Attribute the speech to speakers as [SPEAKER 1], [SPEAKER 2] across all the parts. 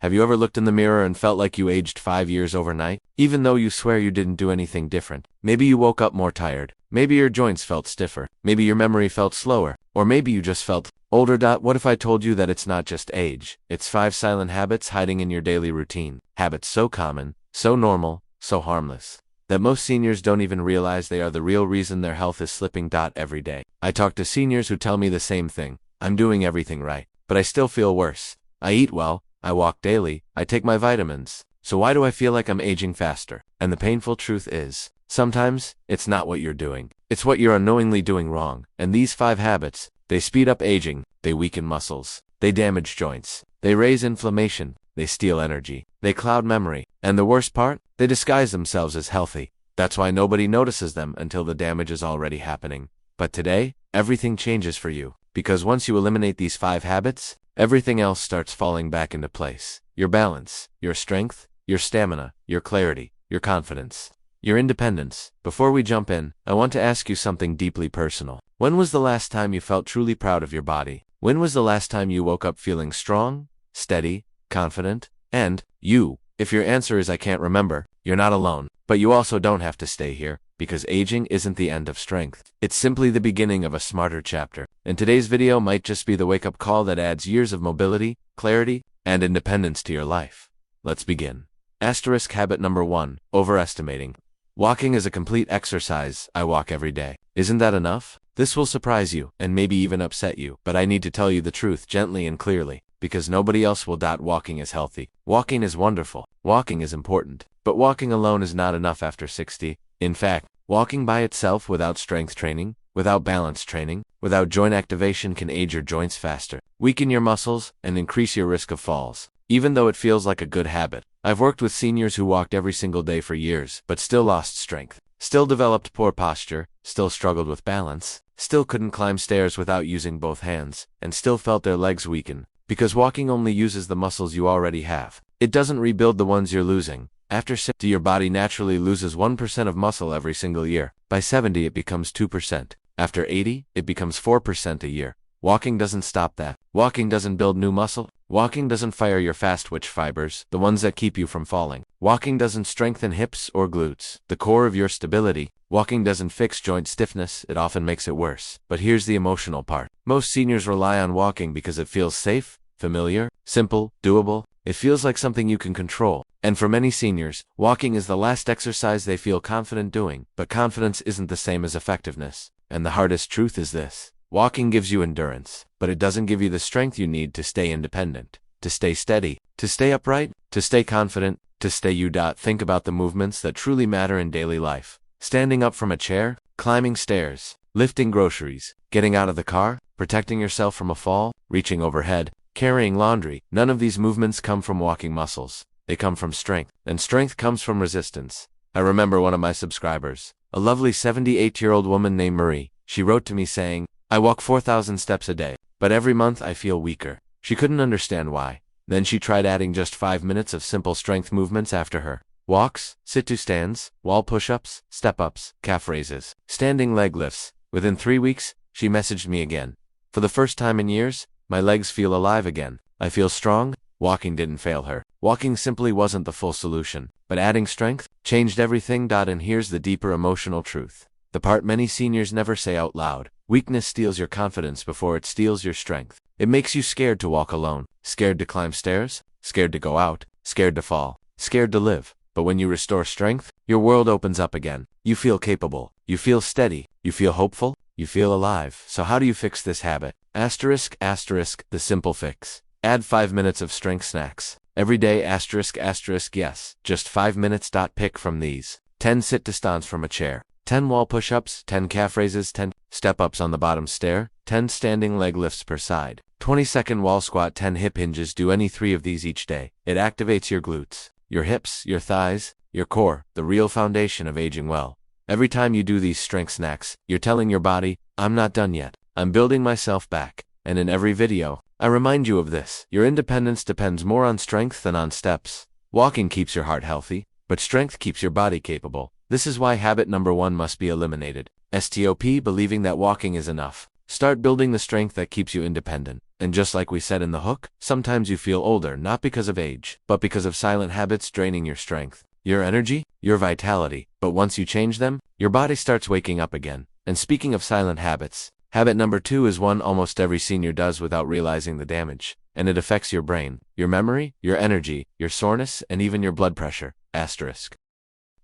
[SPEAKER 1] Have you ever looked in the mirror and felt like you aged 5 years overnight? Even though you swear you didn't do anything different. Maybe you woke up more tired. Maybe your joints felt stiffer. Maybe your memory felt slower. Or maybe you just felt older. What if I told you that it's not just age? It's 5 silent habits hiding in your daily routine. Habits so common, so normal, so harmless, that most seniors don't even realize they are the real reason their health is slipping. Every day, I talk to seniors who tell me the same thing. I'm doing everything right, but I still feel worse. I eat well, I walk daily, I take my vitamins. So why do I feel like I'm aging faster? And the painful truth is, sometimes, it's not what you're doing. It's what you're unknowingly doing wrong. And these 5 habits, they speed up aging, they weaken muscles, they damage joints, they raise inflammation, they steal energy, they cloud memory, and the worst part, they disguise themselves as healthy. That's why nobody notices them until the damage is already happening. But today, everything changes for you. Because once you eliminate these 5 habits, everything else starts falling back into place. Your balance, your strength, your stamina, your clarity, your confidence, your independence. Before we jump in, I want to ask you something deeply personal. When was the last time you felt truly proud of your body? When was the last time you woke up feeling strong, steady, confident, and you? If your answer is I can't remember, you're not alone. But you also don't have to stay here, because aging isn't the end of strength. It's simply the beginning of a smarter chapter. And today's video might just be the wake-up call that adds years of mobility, clarity, and independence to your life. Let's begin. Habit number 1, overestimating. Walking is a complete exercise. I walk every day. Isn't that enough? This will surprise you, and maybe even upset you, but I need to tell you the truth gently and clearly, because nobody else will. Walking is healthy. Walking is wonderful. Walking is important. But walking alone is not enough after 60. In fact, walking by itself without strength training, without balance training, without joint activation can age your joints faster, weaken your muscles, and increase your risk of falls. Even though it feels like a good habit. I've worked with seniors who walked every single day for years, but still lost strength, still developed poor posture, still struggled with balance, still couldn't climb stairs without using both hands, and still felt their legs weaken. Because walking only uses the muscles you already have. It doesn't rebuild the ones you're losing. After 60, your body naturally loses 1% of muscle every single year. By 70, it becomes 2%. After 80, it becomes 4% a year. Walking doesn't stop that. Walking doesn't build new muscle. Walking doesn't fire your fast twitch fibers, the ones that keep you from falling. Walking doesn't strengthen hips or glutes, the core of your stability. Walking doesn't fix joint stiffness, it often makes it worse. But here's the emotional part. Most seniors rely on walking because it feels safe, familiar, simple, doable. It feels like something you can control. And for many seniors, walking is the last exercise they feel confident doing. But confidence isn't the same as effectiveness. And the hardest truth is this. Walking gives you endurance, but it doesn't give you the strength you need to stay independent, to stay steady, to stay upright, to stay confident, to stay you. Think about the movements that truly matter in daily life. Standing up from a chair, climbing stairs, lifting groceries, getting out of the car, protecting yourself from a fall, reaching overhead, carrying laundry. None of these movements come from walking muscles. They come from strength, and strength comes from resistance. I remember one of my subscribers, a lovely 78-year-old woman named Marie. She wrote to me saying, I walk 4,000 steps a day, but every month I feel weaker. She couldn't understand why. Then she tried adding just 5 minutes of simple strength movements after her walks, sit-to stands, wall push-ups, step-ups, calf raises, standing leg lifts. Within 3 weeks, she messaged me again. For the first time in years, my legs feel alive again. I feel strong. Walking didn't fail her. Walking simply wasn't the full solution, but adding strength changed everything. And here's the deeper emotional truth. The part many seniors never say out loud. Weakness steals your confidence before it steals your strength. It makes you scared to walk alone, scared to climb stairs, scared to go out, scared to fall, scared to live. But when you restore strength, your world opens up again. You feel capable, you feel steady, you feel hopeful, you feel alive. So how do you fix this habit? The simple fix. Add 5 minutes of strength snacks. Every day. Yes, just 5 minutes. Pick from these. 10 sit-to-stands from a chair. 10 wall push-ups, 10 calf raises, 10 step-ups on the bottom stair, 10 standing leg lifts per side, 20-second wall squat, 10 hip hinges. Do any 3 of these each day. It activates your glutes, your hips, your thighs, your core, the real foundation of aging well. Every time you do these strength snacks, you're telling your body, I'm not done yet. I'm building myself back. And in every video, I remind you of this. Your independence depends more on strength than on steps. Walking keeps your heart healthy, but strength keeps your body capable. This is why habit number 1 must be eliminated. Believing that walking is enough. Start building the strength that keeps you independent. And just like we said in the hook, sometimes you feel older not because of age, but because of silent habits draining your strength, your energy, your vitality. But once you change them, your body starts waking up again. And speaking of silent habits, habit number 2 is one almost every senior does without realizing the damage. And it affects your brain, your memory, your energy, your soreness, and even your blood pressure. Asterisk.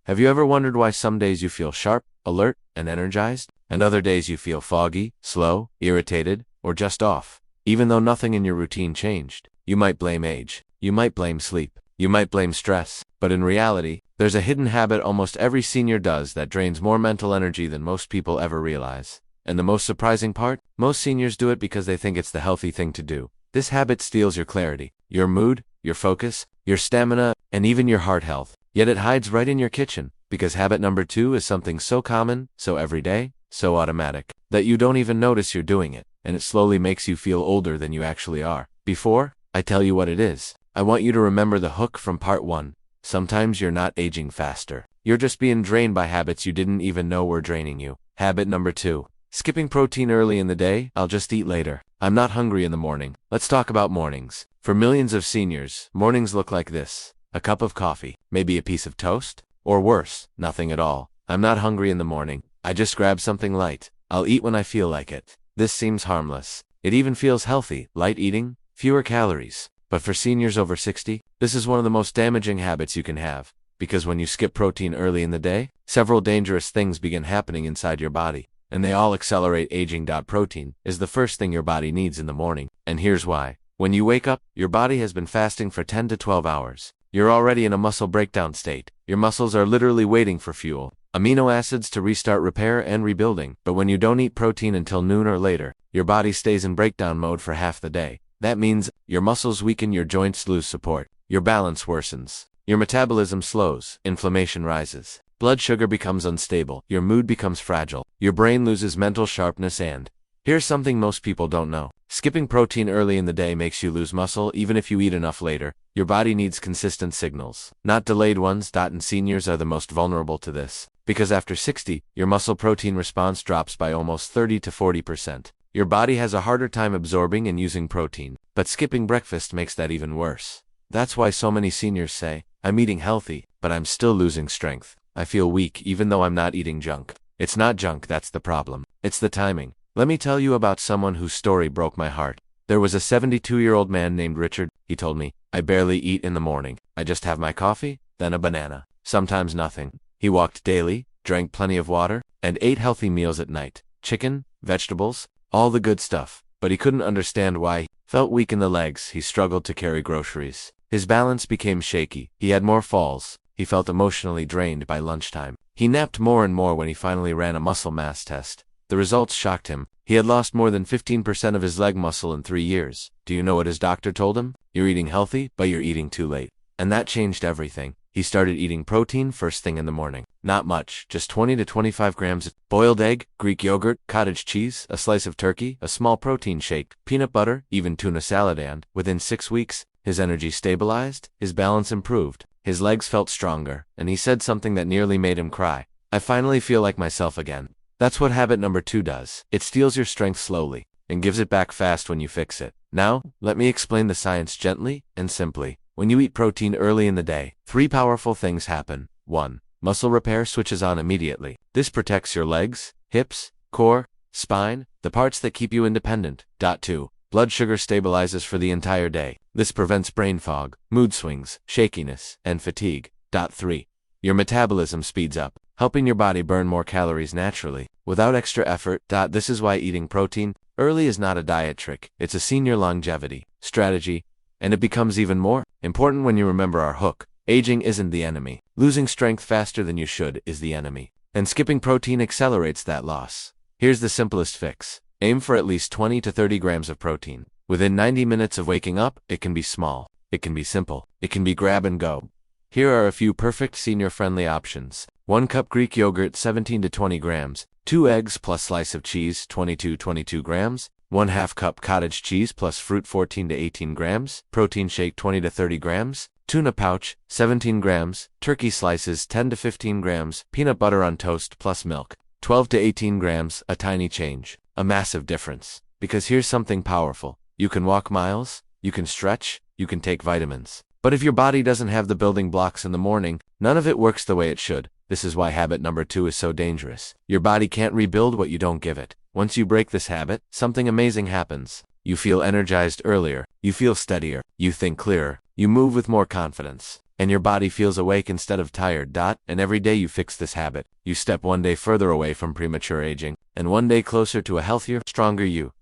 [SPEAKER 1] Have you ever wondered why some days you feel sharp, alert, and energized, and other days you feel foggy, slow, irritated, or just off? Even though nothing in your routine changed, you might blame age, you might blame sleep, you might blame stress, but in reality, there's a hidden habit almost every senior does that drains more mental energy than most people ever realize. And the most surprising part, most seniors do it because they think it's the healthy thing to do. This habit steals your clarity, your mood, your focus, your stamina, and even your heart health. Yet it hides right in your kitchen, because habit number 2 is something so common, so everyday, so automatic, that you don't even notice you're doing it, and it slowly makes you feel older than you actually are. Before I tell you what it is, I want you to remember the hook from part 1. Sometimes you're not aging faster. You're just being drained by habits you didn't even know were draining you. Habit number 2. Skipping protein early in the day. I'll just eat later. I'm not hungry in the morning. Let's talk about mornings. For millions of seniors, mornings look like this. A cup of coffee, maybe a piece of toast, or worse, nothing at all. I'm not hungry in the morning. I just grab something light. I'll eat when I feel like it. This seems harmless. It even feels healthy, light eating, fewer calories. But for seniors over 60, this is one of the most damaging habits you can have. Because when you skip protein early in the day, several dangerous things begin happening inside your body. And they all accelerate aging. Protein is the first thing your body needs in the morning. And here's why. When you wake up, your body has been fasting for 10 to 12 hours. You're already in a muscle breakdown state. Your muscles are literally waiting for fuel, amino acids to restart repair and rebuilding. But when you don't eat protein until noon or later, your body stays in breakdown mode for half the day. That means your muscles weaken, your joints lose support, your balance worsens, your metabolism slows, inflammation rises, blood sugar becomes unstable, your mood becomes fragile, your brain loses mental sharpness. And here's something most people don't know. Skipping protein early in the day makes you lose muscle even if you eat enough later. Your body needs consistent signals, not delayed ones. And seniors are the most vulnerable to this, because after 60, your muscle protein response drops by almost 30 to 40%. Your body has a harder time absorbing and using protein, but skipping breakfast makes that even worse. That's why so many seniors say, I'm eating healthy, but I'm still losing strength. I feel weak even though I'm not eating junk. It's not junk that's the problem. It's the timing. Let me tell you about someone whose story broke my heart. There was a 72-year-old man named Richard. He told me, I barely eat in the morning. I just have my coffee, then a banana, sometimes nothing. He walked daily, drank plenty of water, and ate healthy meals at night. Chicken, vegetables, all the good stuff. But he couldn't understand why. He felt weak in the legs. He struggled to carry groceries. His balance became shaky. He had more falls. He felt emotionally drained by lunchtime. He napped more and more when he finally ran a muscle mass test. The results shocked him. He had lost more than 15% of his leg muscle in 3 years. Do you know what his doctor told him? You're eating healthy, but you're eating too late. And that changed everything. He started eating protein first thing in the morning. Not much, just 20 to 25 grams of boiled egg, Greek yogurt, cottage cheese, a slice of turkey, a small protein shake, peanut butter, even tuna salad. And within 6 weeks, his energy stabilized, his balance improved, his legs felt stronger, and he said something that nearly made him cry. I finally feel like myself again. That's what habit number 2 does. It steals your strength slowly and gives it back fast when you fix it. Now, let me explain the science gently and simply. When you eat protein early in the day, 3 powerful things happen. 1. Muscle repair switches on immediately. This protects your legs, hips, core, spine, the parts that keep you independent. 2. Blood sugar stabilizes for the entire day. This prevents brain fog, mood swings, shakiness, and fatigue. 3. Your metabolism speeds up, helping your body burn more calories naturally, without extra effort. This is why eating protein early is not a diet trick. It's a senior longevity strategy, and it becomes even more important when you remember our hook. Aging isn't the enemy. Losing strength faster than you should is the enemy. And skipping protein accelerates that loss. Here's the simplest fix. Aim for at least 20 to 30 grams of protein. Within 90 minutes of waking up, it can be small. It can be simple. It can be grab and go. Here are a few perfect senior-friendly options. 1 cup Greek yogurt, 17 to 20 grams. 2 eggs plus slice of cheese, 22 grams. 1/2 cup cottage cheese plus fruit, 14 to 18 grams. Protein shake, 20 to 30 grams. Tuna pouch, 17 grams. Turkey slices, 10 to 15 grams. Peanut butter on toast plus milk, 12 to 18 grams. A tiny change, a massive difference. Because here's something powerful. You can walk miles, you can stretch, you can take vitamins. But if your body doesn't have the building blocks in the morning, none of it works the way it should. This is why habit number 2 is so dangerous. Your body can't rebuild what you don't give it. Once you break this habit, something amazing happens. You feel energized earlier, you feel steadier, you think clearer, you move with more confidence, and your body feels awake instead of tired. And every day you fix this habit, you step one day further away from premature aging, and one day closer to a healthier, stronger you.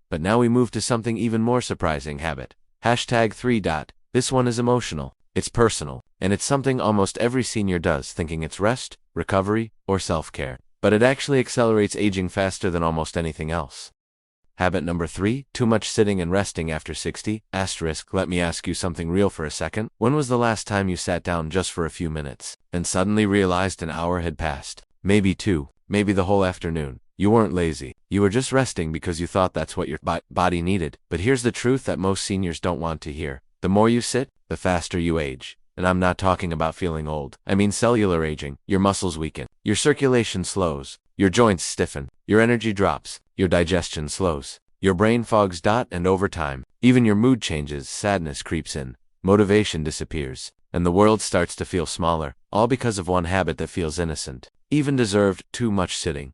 [SPEAKER 1] But now we move to something even more surprising habit. Hashtag 3. This one is emotional, it's personal, and it's something almost every senior does, thinking it's rest, recovery, or self-care. But it actually accelerates aging faster than almost anything else. Habit number 3, too much sitting and resting after 60. Let me ask you something real for a second. When was the last time you sat down just for a few minutes, and suddenly realized an hour had passed? Maybe 2, maybe the whole afternoon. You weren't lazy. You were just resting because you thought that's what your body needed. But here's the truth that most seniors don't want to hear. The more you sit, the faster you age. And I'm not talking about feeling old. I mean cellular aging. Your muscles weaken. Your circulation slows. Your joints stiffen. Your energy drops. Your digestion slows. Your brain fogs. And over time, even your mood changes, sadness creeps in, motivation disappears, and the world starts to feel smaller, all because of one habit that feels innocent, even deserved: too much sitting.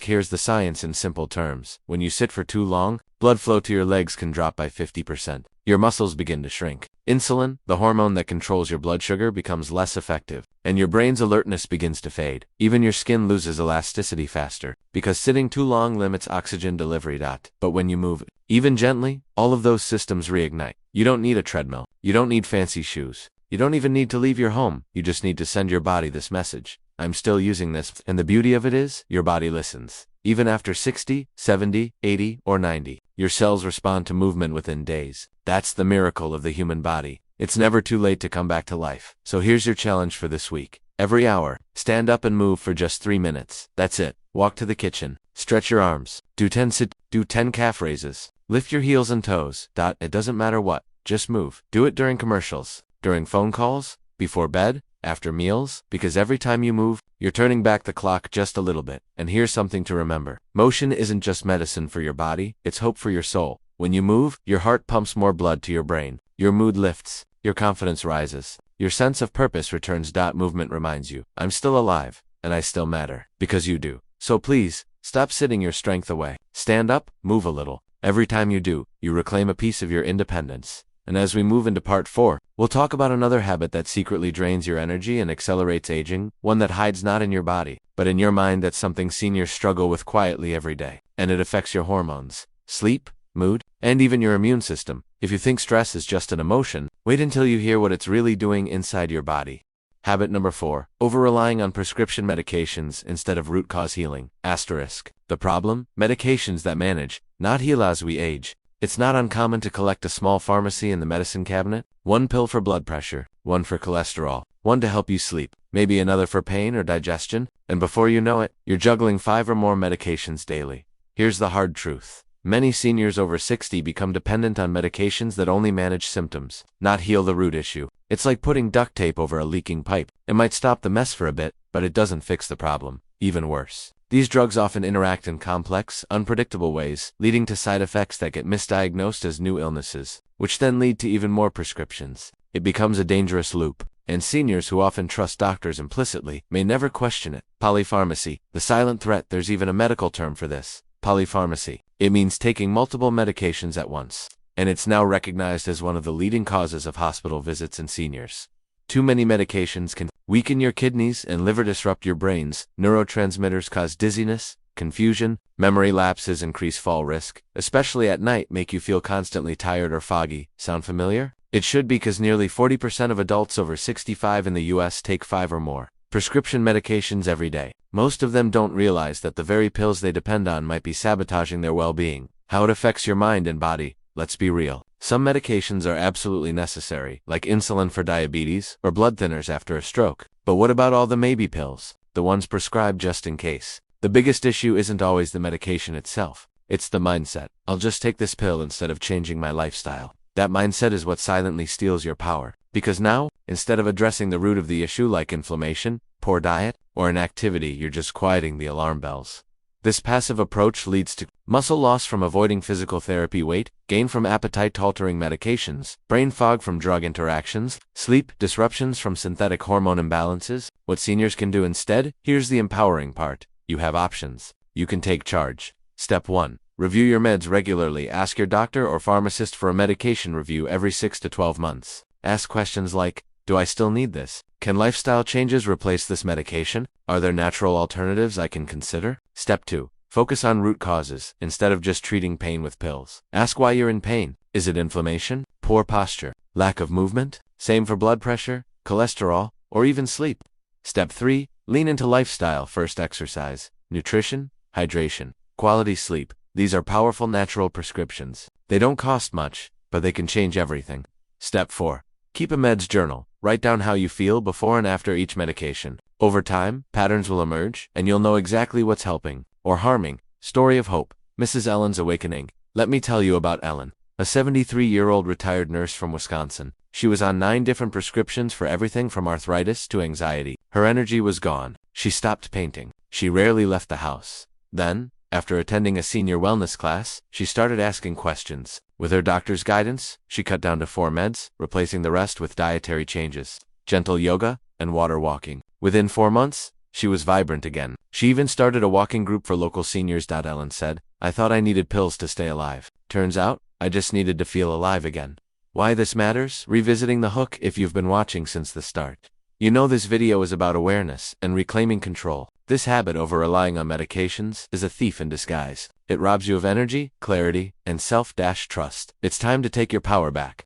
[SPEAKER 1] Here's the science in simple terms. When you sit for too long, blood flow to your legs can drop by 50%. Your muscles begin to shrink. Insulin, the hormone that controls your blood sugar, becomes less effective, and your brain's alertness begins to fade. Even your skin loses elasticity faster, because sitting too long limits oxygen delivery. But when you move, even gently, all of those systems reignite. You don't need a treadmill. You don't need fancy shoes. You don't even need to leave your home. You just need to send your body this message: I'm still using this. And the beauty of it is, your body listens. Even after 60, 70, 80, or 90, your cells respond to movement within days. That's the miracle of the human body. It's never too late to come back to life. So here's your challenge for this week. Every hour, stand up and move for just 3 minutes. That's it. Walk to the kitchen. Stretch your arms. Do 10 calf raises. Lift your heels and toes. It doesn't matter what. Just move. Do it during commercials, during phone calls, before bed, after meals, because every time you move, you're turning back the clock just a little bit. And here's something to remember. Motion isn't just medicine for your body, it's hope for your soul. When you move, your heart pumps more blood to your brain. Your mood lifts. Your confidence rises. Your sense of purpose returns. Movement reminds you, I'm still alive, and I still matter, because you do. So please, stop sitting your strength away. Stand up, move a little. Every time you do, you reclaim a piece of your independence. And as we move into part 4, we'll talk about another habit that secretly drains your energy and accelerates aging, one that hides not in your body, but in your mind. That's something seniors struggle with quietly every day. And it affects your hormones, sleep, mood, and even your immune system. If you think stress is just an emotion, wait until you hear what it's really doing inside your body. Habit number 4, over-relying on prescription medications instead of root cause healing. The problem? Medications that manage, not heal as we age. It's not uncommon to collect a small pharmacy in the medicine cabinet. One pill for blood pressure, one for cholesterol, one to help you sleep, maybe another for pain or digestion, and before you know it, you're juggling 5 or more medications daily. Here's the hard truth. Many seniors over 60 become dependent on medications that only manage symptoms, not heal the root issue. It's like putting duct tape over a leaking pipe. It might stop the mess for a bit, but it doesn't fix the problem. Even worse, these drugs often interact in complex, unpredictable ways, leading to side effects that get misdiagnosed as new illnesses, which then lead to even more prescriptions. It becomes a dangerous loop, and seniors who often trust doctors implicitly may never question it. Polypharmacy, the silent threat. There's even a medical term for this. Polypharmacy. It means taking multiple medications at once, and it's now recognized as one of the leading causes of hospital visits in seniors. Too many medications can weaken your kidneys and liver, disrupt your brains. Neurotransmitters cause dizziness, confusion, memory lapses, increase fall risk, especially at night, make you feel constantly tired or foggy. Sound familiar? It should, because nearly 40% of adults over 65 in the US take 5 or more prescription medications every day. Most of them don't realize that the very pills they depend on might be sabotaging their well-being. How it affects your mind and body. Let's be real. Some medications are absolutely necessary, like insulin for diabetes or blood thinners after a stroke. But what about all the maybe pills? The ones prescribed just in case. The biggest issue isn't always the medication itself. It's the mindset. I'll just take this pill instead of changing my lifestyle. That mindset is what silently steals your power. Because now, instead of addressing the root of the issue like inflammation, poor diet, or inactivity, you're just quieting the alarm bells. This passive approach leads to muscle loss from avoiding physical therapy, weight gain from appetite-altering medications, brain fog from drug interactions, sleep disruptions from synthetic hormone imbalances. What seniors can do instead? Here's the empowering part. You have options. You can take charge. Step 1. Review your meds regularly. Ask your doctor or pharmacist for a medication review every 6 to 12 months. Ask questions like, do I still need this? Can lifestyle changes replace this medication? Are there natural alternatives I can consider? Step 2. Focus on root causes, instead of just treating pain with pills. Ask why you're in pain. Is it inflammation, poor posture, lack of movement? Same for blood pressure, cholesterol, or even sleep. Step 3. Lean into lifestyle. First, exercise, nutrition, hydration, quality sleep. These are powerful natural prescriptions. They don't cost much, but they can change everything. Step 4. Keep a meds journal. Write down how you feel before and after each medication. Over time, patterns will emerge, and you'll know exactly what's helping or harming. Story of hope. Mrs. Ellen's awakening. Let me tell you about Ellen, a 73-year-old retired nurse from Wisconsin. She was on 9 different prescriptions for everything from arthritis to anxiety. Her energy was gone. She stopped painting. She rarely left the house. Then, after attending a senior wellness class, she started asking questions. With her doctor's guidance, she cut down to 4 meds, replacing the rest with dietary changes, gentle yoga, and water walking. Within 4 months, she was vibrant again. She even started a walking group for local seniors. Ellen said, I thought I needed pills to stay alive. Turns out, I just needed to feel alive again. Why this matters? Revisiting the hook. If you've been watching since the start, you know this video is about awareness and reclaiming control. This habit over relying on medications is a thief in disguise. It robs you of energy, clarity, and self-trust. It's time to take your power back.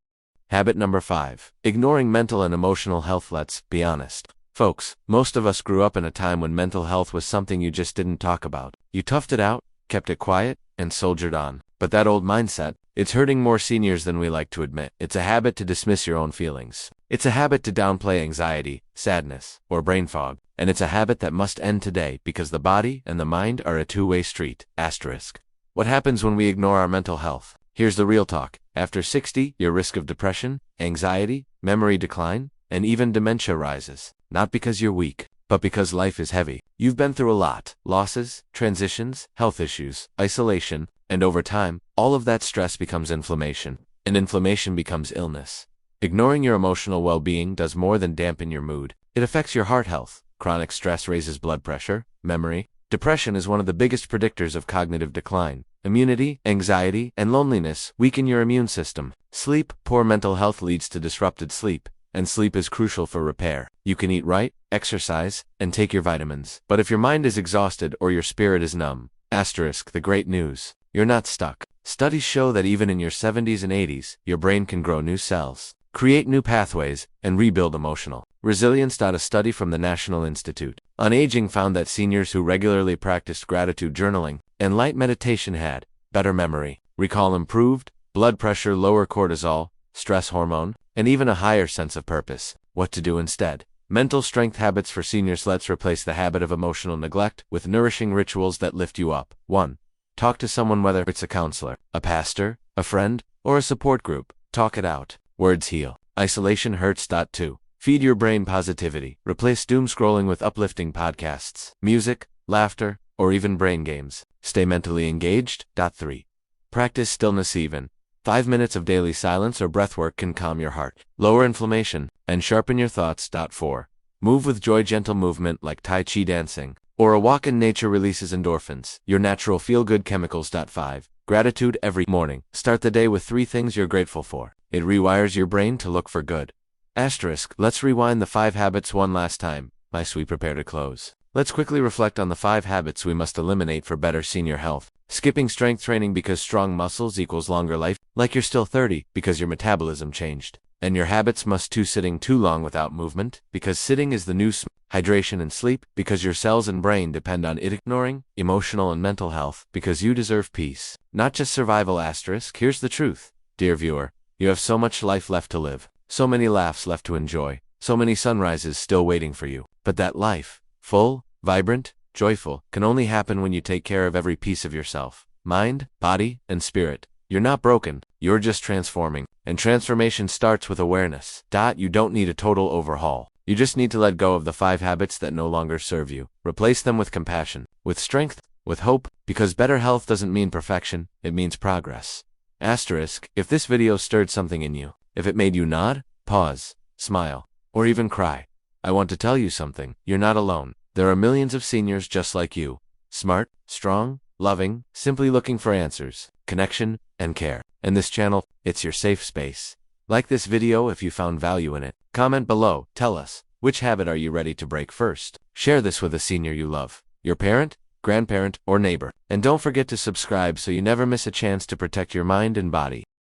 [SPEAKER 1] Habit number 5. Ignoring mental and emotional health. Let's be honest, folks, most of us grew up in a time when mental health was something you just didn't talk about. You toughed it out, kept it quiet, and soldiered on. But that old mindset, it's hurting more seniors than we like to admit. It's a habit to dismiss your own feelings. It's a habit to downplay anxiety, sadness, or brain fog. And it's a habit that must end today, because the body and the mind are a two-way street. Asterisk. What happens when we ignore our mental health? Here's the real talk. After 60, your risk of depression, anxiety, memory decline, and even dementia rises. Not because you're weak, but because life is heavy. You've been through a lot. Losses, transitions, health issues, isolation, and over time, all of that stress becomes inflammation. And inflammation becomes illness. Ignoring your emotional well-being does more than dampen your mood. It affects your heart health. Chronic stress raises blood pressure, memory. Depression is one of the biggest predictors of cognitive decline. Immunity, anxiety, and loneliness weaken your immune system. Sleep. Poor mental health leads to disrupted sleep, and sleep is crucial for repair. You can eat right, exercise, and take your vitamins. But if your mind is exhausted or your spirit is numb, asterisk, the great news, you're not stuck. Studies show that even in your 70s and 80s, your brain can grow new cells, create new pathways, and rebuild emotional resilience. A study from the National Institute on Aging found that seniors who regularly practiced gratitude journaling and light meditation had better memory, recall improved, blood pressure, lower cortisol, stress hormone, and even a higher sense of purpose. What to do instead? Mental strength habits for seniors. Let's replace the habit of emotional neglect with nourishing rituals that lift you up. 1. Talk to someone, whether it's a counselor, a pastor, a friend, or a support group. Talk it out. Words heal. Isolation hurts. 2. Feed your brain positivity. Replace doom scrolling with uplifting podcasts, music, laughter, or even brain games. Stay mentally engaged. 3. Practice stillness. Even 5 minutes of daily silence or breathwork can calm your heart, lower inflammation, and sharpen your thoughts. 4. Move with joy. Gentle movement like Tai Chi dancing or a walk in nature releases endorphins, your natural feel-good chemicals. 5. Gratitude every morning. Start the day with 3 things you're grateful for. It rewires your brain to look for good. Asterisk. Let's rewind the 5 habits one last time, as we prepare to close. Let's quickly reflect on the 5 habits we must eliminate for better senior health. Skipping strength training because strong muscles equals longer life, like you're still 30 because your metabolism changed. And your habits must too. Sitting too long without movement, because sitting is the new hydration and sleep, because your cells and brain depend on it. Ignoring emotional and mental health, because you deserve peace, not just survival. Asterisk. Here's the truth, dear viewer. You have so much life left to live, so many laughs left to enjoy, so many sunrises still waiting for you. But that life, full, vibrant, joyful, can only happen when you take care of every piece of yourself, mind, body, and spirit. You're not broken, you're just transforming. And transformation starts with awareness. You don't need a total overhaul. You just need to let go of the 5 habits that no longer serve you. Replace them with compassion, with strength, with hope, because better health doesn't mean perfection, it means progress. Asterisk, if this video stirred something in you, if it made you nod, pause, smile, or even cry, I want to tell you something, you're not alone. There are millions of seniors just like you. Smart, strong, loving, simply looking for answers, connection, and care. And this channel, it's your safe space. Like this video if you found value in it. Comment below, tell us, which habit are you ready to break first? Share this with a senior you love, your parent, grandparent, or neighbor. And don't forget to subscribe so you never miss a chance to protect your mind and body.